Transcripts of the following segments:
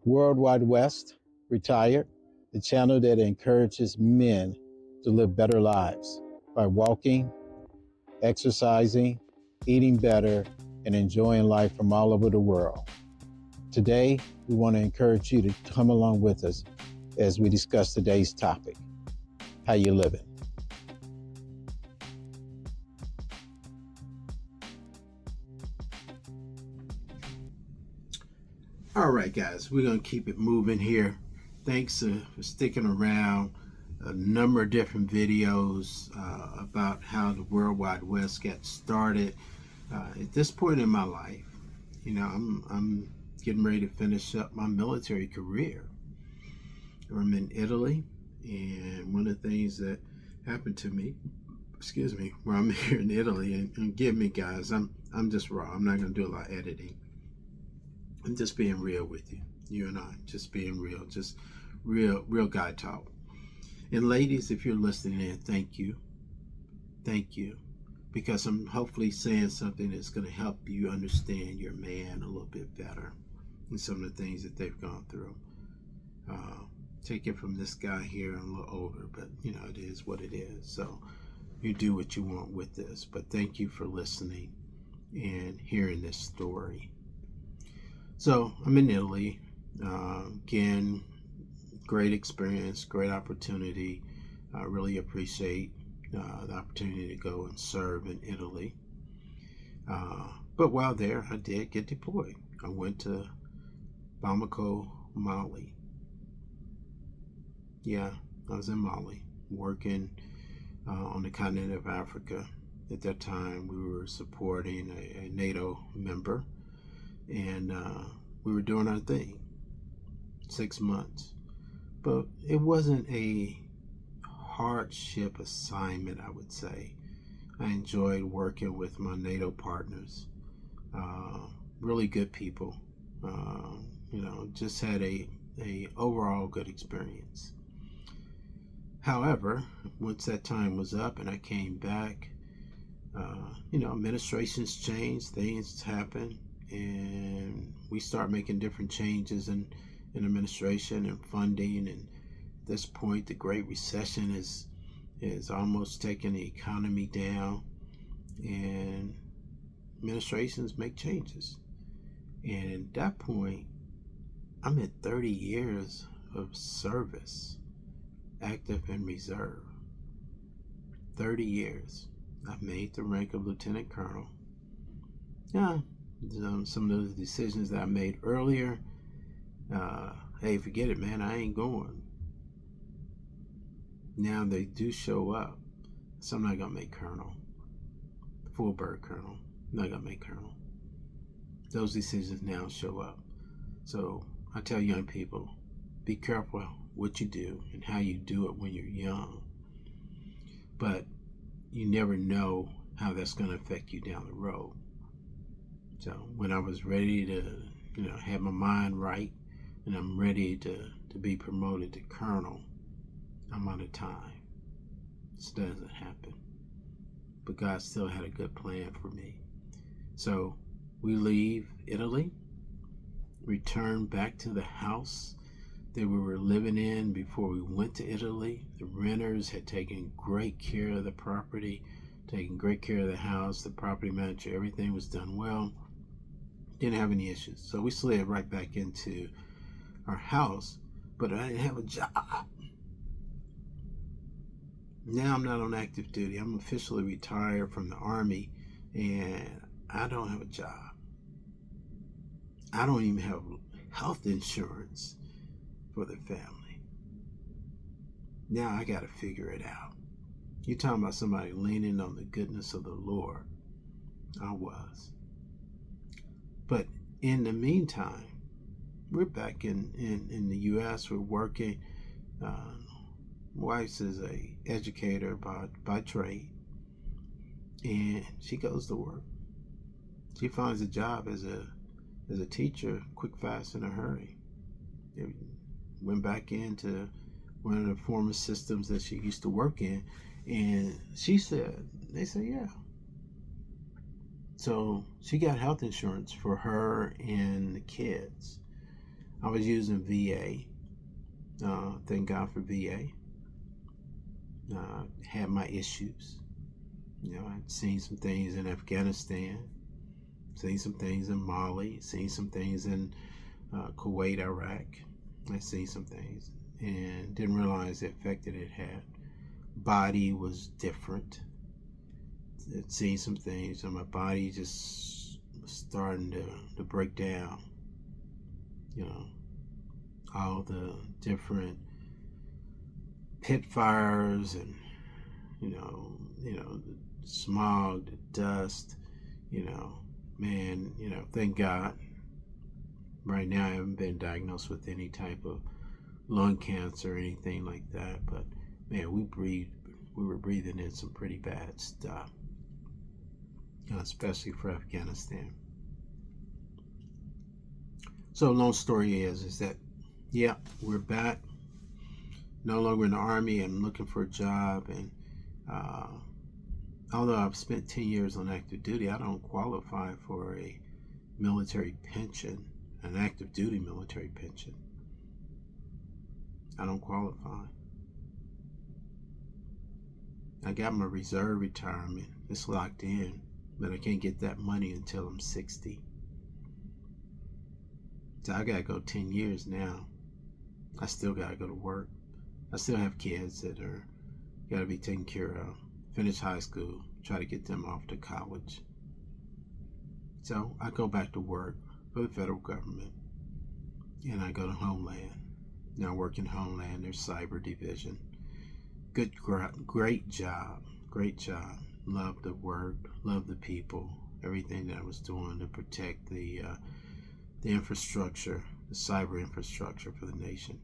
World Wide West, Retired, the channel that encourages men to live better lives by walking, exercising, eating better, and enjoying life from all over the world. Today, we want to encourage you to come along with us as we discuss today's topic, how you living. All right, guys, we're going to keep it moving here. Thanks for sticking around. A number of different videos about how the World Wide West got started. At this point in my life, I'm getting ready to finish up my military career. I'm in Italy, and one of the things that happened to me, while I'm here in Italy, and forgive me, guys, I'm just raw. I'm not going to do a lot of editing. I'm just being real with you and I, just being real, just real guy talk. And ladies, if you're listening in, thank you, because I'm hopefully saying something that's going to help you understand your man a little bit better and some of the things that they've gone through. Take it from this guy here, I'm a little older, but it is what it is. So you do what you want with this, but thank you for listening and hearing this story. So I'm in Italy. Again, great experience, great opportunity. I really appreciate the opportunity to go and serve in Italy. But while there, I did get deployed. I went to Bamako, Mali. Yeah, I was in Mali working on the continent of Africa. At that time, we were supporting a NATO member, and we were doing our thing. 6 months. But it wasn't a hardship assignment, I would say. I enjoyed working with my NATO partners. Really good people. Just had a overall good experience. However, once that time was up and I came back, administrations changed, things happened, and we start making different changes in administration and funding. And at this point, the Great Recession is almost taking the economy down, and administrations make changes. And at that point, I'm at 30 years of service, active and reserve. 30 years. I've made the rank of lieutenant colonel. Yeah, some of those decisions that I made earlier, hey, forget it, man, I ain't going. Now they do show up, so I'm not gonna make colonel, full bird colonel. I'm not gonna make colonel. Those decisions now show up. So I tell young people, be careful what you do and how you do it when you're young. But you never know how that's going to affect you down the road. So when I was ready to, have my mind right, and I'm ready to be promoted to colonel, I'm out of time. This doesn't happen. But God still had a good plan for me. So we leave Italy, return back to the house that we were living in before we went to Italy. The renters had taken great care of the property, taken great care of the house, the property manager, everything was done well. Didn't have any issues. So we slid right back into our house, but I didn't have a job. Now I'm not on active duty. I'm officially retired from the Army, and I don't have a job. I don't even have health insurance for the family. Now I got to figure it out. You're talking about somebody leaning on the goodness of the Lord. I was. But in the meantime, we're back in the U.S. We're working. Wife is a educator by trade, and she goes to work. She finds a job as a teacher, quick, fast, in a hurry. Went back into one of the former systems that she used to work in, and they said, yeah. So she got health insurance for her and the kids. I was using VA. Thank God for VA. Had my issues. I'd seen some things in Afghanistan, seen some things in Mali, seen some things in Kuwait, Iraq. I'd seen some things and didn't realize the effect that it had. Body was different. I'd seen some things, and my body just was starting to break down. All the different pit fires and the smog, the dust, man, thank God. Right now, I haven't been diagnosed with any type of lung cancer or anything like that. But man, we were breathing in some pretty bad stuff, especially for Afghanistan. So, long story is that yeah, we're back. No longer in the Army and looking for a job. And although I've spent 10 years on active duty, I don't qualify for a military pension, an active duty military pension. I don't qualify. I got my reserve retirement. It's locked in, but I can't get that money until I'm 60. So I gotta go 10 years now. I still gotta go to work. I still have kids that are gotta be taken care of. Finish high school, try to get them off to college. So I go back to work for the federal government, and I go to Homeland. Now I work in Homeland, their cyber division. Great job. Love the work, love the people, everything that I was doing to protect the infrastructure, the cyber infrastructure for the nation.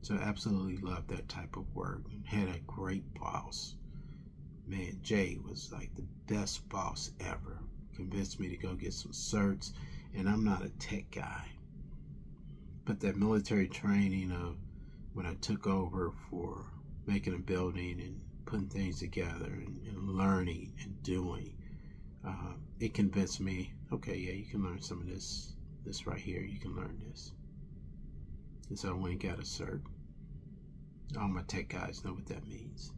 So I absolutely loved that type of work. Had a great boss. Man, Jay was like the best boss ever. Convinced me to go get some certs, and I'm not a tech guy. But that military training of when I took over for making a building and putting things together and learning and doing, it convinced me, okay, yeah, you can learn some of this right here. You can learn this. And so I went and got a cert. All my tech guys know what that means.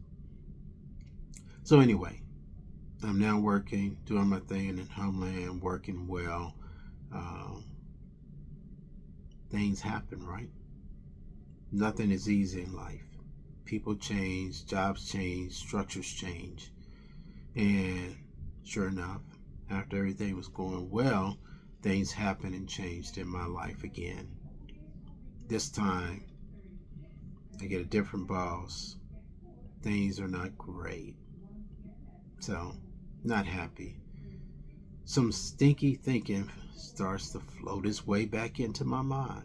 So anyway, I'm now working, doing my thing in Homeland, working well. Things happen, right? Nothing is easy in life. People change, jobs change, structures change. And sure enough, after everything was going well, things happened and changed in my life again. This time, I get a different boss. Things are not great. So, not happy. Some stinky thinking starts to float its way back into my mind.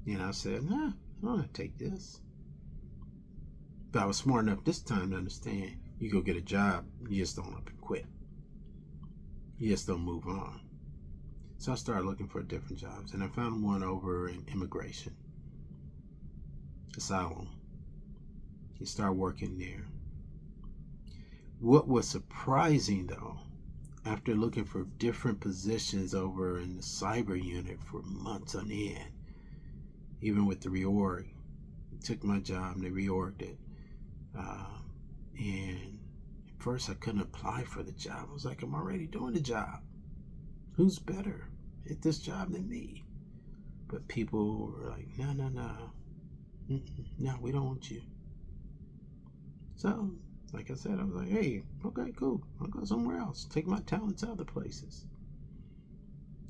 And I said, I don't want to take this. But I was smart enough this time to understand you go get a job, you just don't up and quit. You just don't move on. So I started looking for different jobs, and I found one over in immigration, asylum. You start working there. What was surprising though, after looking for different positions over in the cyber unit for months on end, even with the reorg, took my job and they reorged it. And at first I couldn't apply for the job. I was like, I'm already doing the job. Who's better at this job than me? But people were like, no. No, we don't want you. So, like I said, I was like, hey, okay, cool. I'll go somewhere else. Take my talents other places.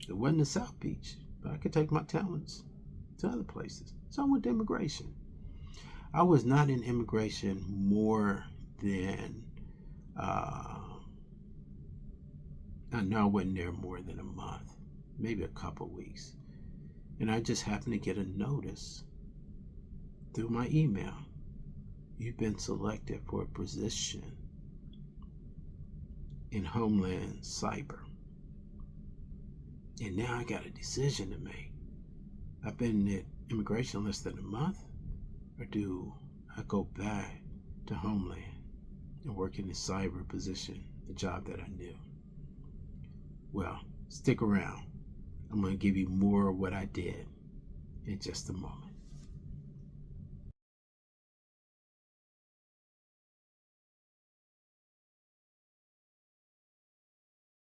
It wasn't in South Beach, but I could take my talents to other places. So I went to immigration. I was not in immigration more than, I know I wasn't there more than a month, maybe a couple weeks. And I just happened to get a notice through my email. You've been selected for a position in Homeland Cyber. And now I got a decision to make. I've been at immigration less than a month, or do I go back to Homeland and work in the cyber position, the job that I knew? Well, stick around. I'm going to give you more of what I did in just a moment.